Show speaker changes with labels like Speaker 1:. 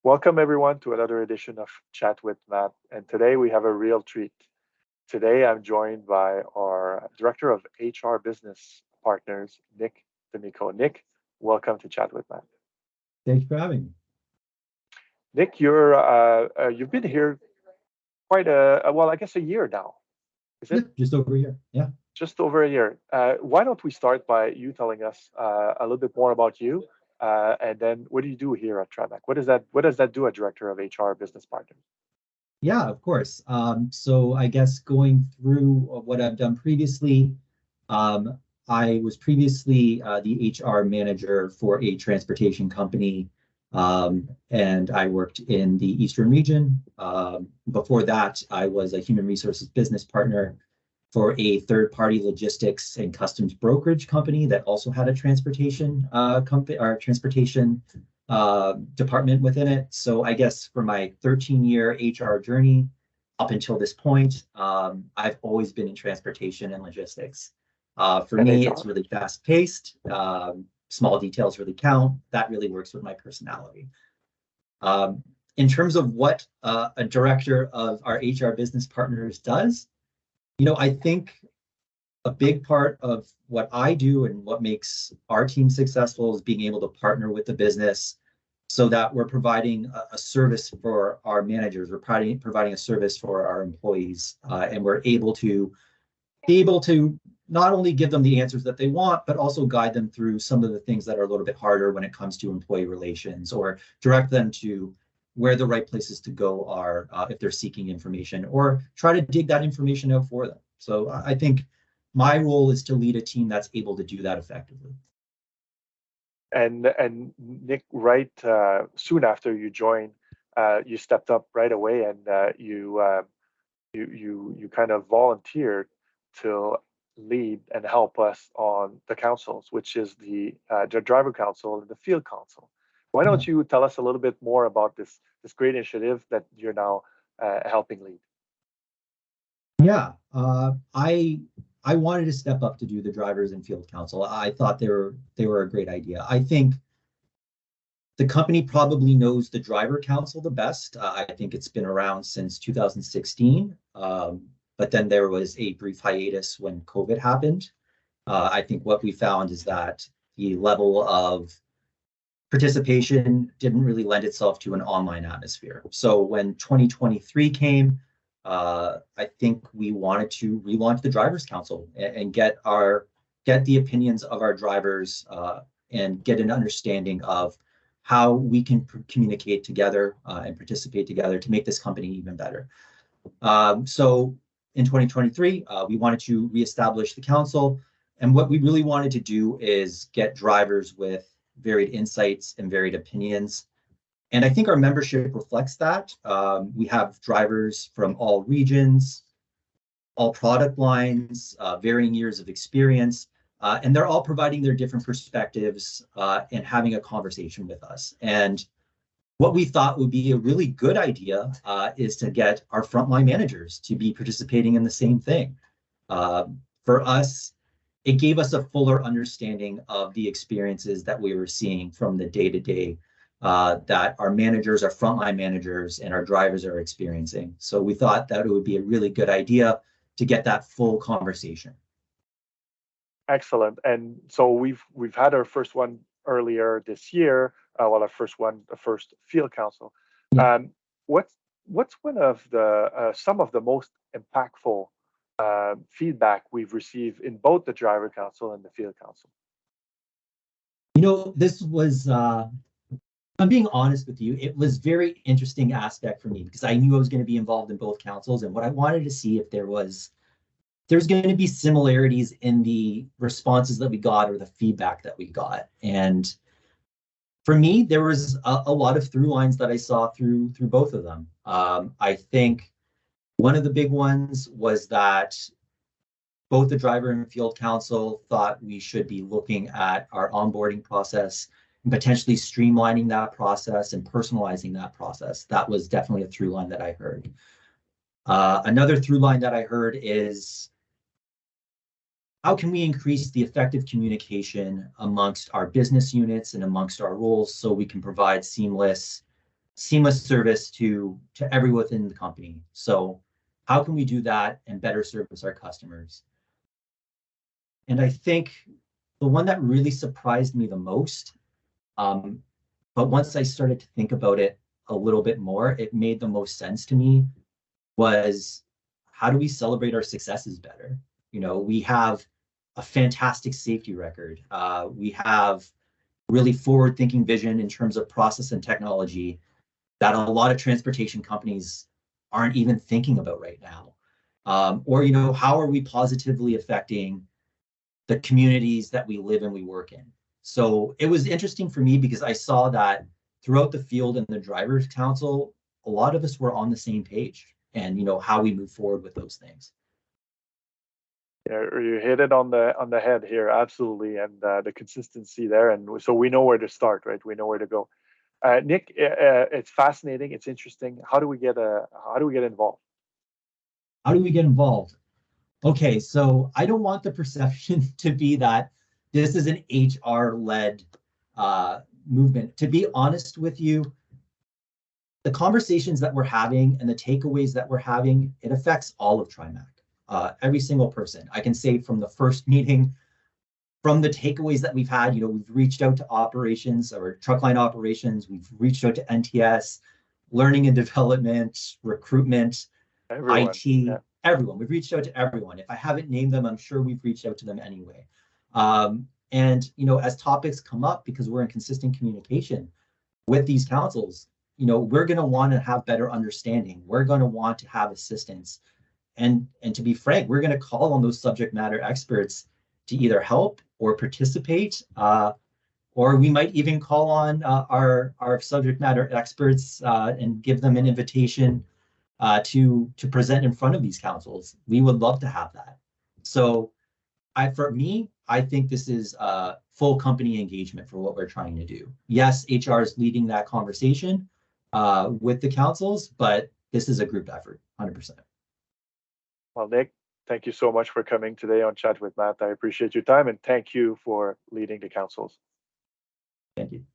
Speaker 1: Welcome everyone to another edition of Chat with Matt. And today we have a real treat. Today I'm joined by our Director of HR Business Partners, Nick D'Amico. Nick, welcome to Chat with Matt.
Speaker 2: Thank you for having me.
Speaker 1: Nick, you've been here quite I guess a year now. Is
Speaker 2: Yeah,
Speaker 1: it?
Speaker 2: just over a year. Yeah.
Speaker 1: Just over a year. Why don't we start by you telling us a little bit more about you, and then what do you do here at Trimac? What does that do, a Director of HR Business Partners?
Speaker 2: Yeah, of course. So I guess going through what I've done previously, um, I was previously the HR manager for a transportation company, and I worked in the Eastern region. Before that, I was a human resources business partner for a third-party logistics and customs brokerage company that also had a transportation company or transportation department within it. So I guess for my 13-year HR journey up until this point, I've always been in transportation and logistics. For
Speaker 1: And
Speaker 2: me,
Speaker 1: HR.
Speaker 2: it's really fast-paced. Small details really count. That really works with my personality. In terms of what a director of our HR business partners does, I think a big part of what I do and what makes our team successful is being able to partner with the business so that we're providing a service for our managers, we're providing a service for our employees, and we're able to not only give them the answers that they want, but also guide them through some of the things that are a little bit harder when it comes to employee relations, or direct them to where the right places to go are if they're seeking information, or try to dig that information out for them. So I think my role is to lead a team that's able to do that effectively.
Speaker 1: And Nick, right, soon after you joined, you stepped up right away, and you kind of volunteered to lead and help us on the councils, which is the driver council and the field council. Why
Speaker 2: Yeah.
Speaker 1: don't you tell us a little bit more about this great initiative that you're now helping lead?
Speaker 2: Yeah, I wanted to step up to do the drivers and field council. I thought they were a great idea. I think the company probably knows the driver council the best. I think it's been around since 2016, but then there was a brief hiatus when COVID happened. I think what we found is that the level of participation didn't really lend itself to an online atmosphere. So when 2023 came, I think we wanted to relaunch the Drivers Council and get the opinions of our drivers and get an understanding of how we can communicate together and participate together to make this company even better. So in 2023, we wanted to reestablish the council. And what we really wanted to do is get drivers with varied insights and varied opinions. And I think our membership reflects that. We have drivers from all regions, all product lines, varying years of experience, and they're all providing their different perspectives and having a conversation with us. And what we thought would be a really good idea is to get our frontline managers to be participating in the same thing. For us, it gave us a fuller understanding of the experiences that we were seeing from the day-to-day that our managers, our frontline managers, and our drivers are experiencing. So we thought that it would be a really good idea to get that full conversation.
Speaker 1: Excellent. And so we've had our first one earlier this year. Our first field council.
Speaker 2: Yeah.
Speaker 1: What's one of the some of the most impactful feedback we've received in both the driver council and the field council?
Speaker 2: This was, I'm being honest with you, it was very interesting aspect for me because I knew I was going to be involved in both councils, and what I wanted to see if there's going to be similarities in the responses that we got or the feedback that we got. And for me, there was a lot of through lines that I saw through both of them. I think one of the big ones was that both the driver and field council thought we should be looking at our onboarding process and potentially streamlining that process and personalizing that process. That was definitely a through line that I heard. Another through line that I heard is, how can we increase the effective communication amongst our business units and amongst our roles so we can provide seamless seamless service to everyone within the company. So how can we do that and better service our customers? And I think the one that really surprised me the most, but once I started to think about it a little bit more, it made the most sense to me, was how do we celebrate our successes better? You know, we have a fantastic safety record. We have really forward-thinking vision in terms of process and technology that a lot of transportation companies aren't even thinking about right now. Or, you know, how are we positively affecting the communities that we live and we work in? So it was interesting for me because I saw that throughout the field and the drivers council, a lot of us were on the same page, and you know how we move forward with those things.
Speaker 1: Yeah, you hit it on the head here, absolutely, and the consistency there, and so we know where to start, right? We know where to go. Nick, it's fascinating. It's interesting. How do we get involved?
Speaker 2: How do we get involved? Okay, so I don't want the perception to be that this is an HR-led movement. To be honest with you, the conversations that we're having and the takeaways that we're having, it affects all of Trimac. Every single person. I can say from the first meeting, from the takeaways that we've had, you know, we've reached out to operations or truckline operations, we've reached out to NTS, learning and development, recruitment,
Speaker 1: Everyone,
Speaker 2: IT,
Speaker 1: yeah.
Speaker 2: everyone. We've reached out to everyone. If I haven't named them, I'm sure we've reached out to them anyway. And, you know, as topics come up, because we're in consistent communication with these councils, you know, we're going to want to have better understanding. We're going to want to have assistance. And to be frank, we're going to call on those subject matter experts to either help or participate, or we might even call on our subject matter experts and give them an invitation to present in front of these councils. We would love to have that. So for me, I think this is full company engagement for what we're trying to do. Yes, HR is leading that conversation with the councils, but this is a group effort, 100%.
Speaker 1: Well, Nick, thank you so much for coming today on Chat with Matt. I appreciate your time, and thank you for leading the councils.
Speaker 2: Thank you.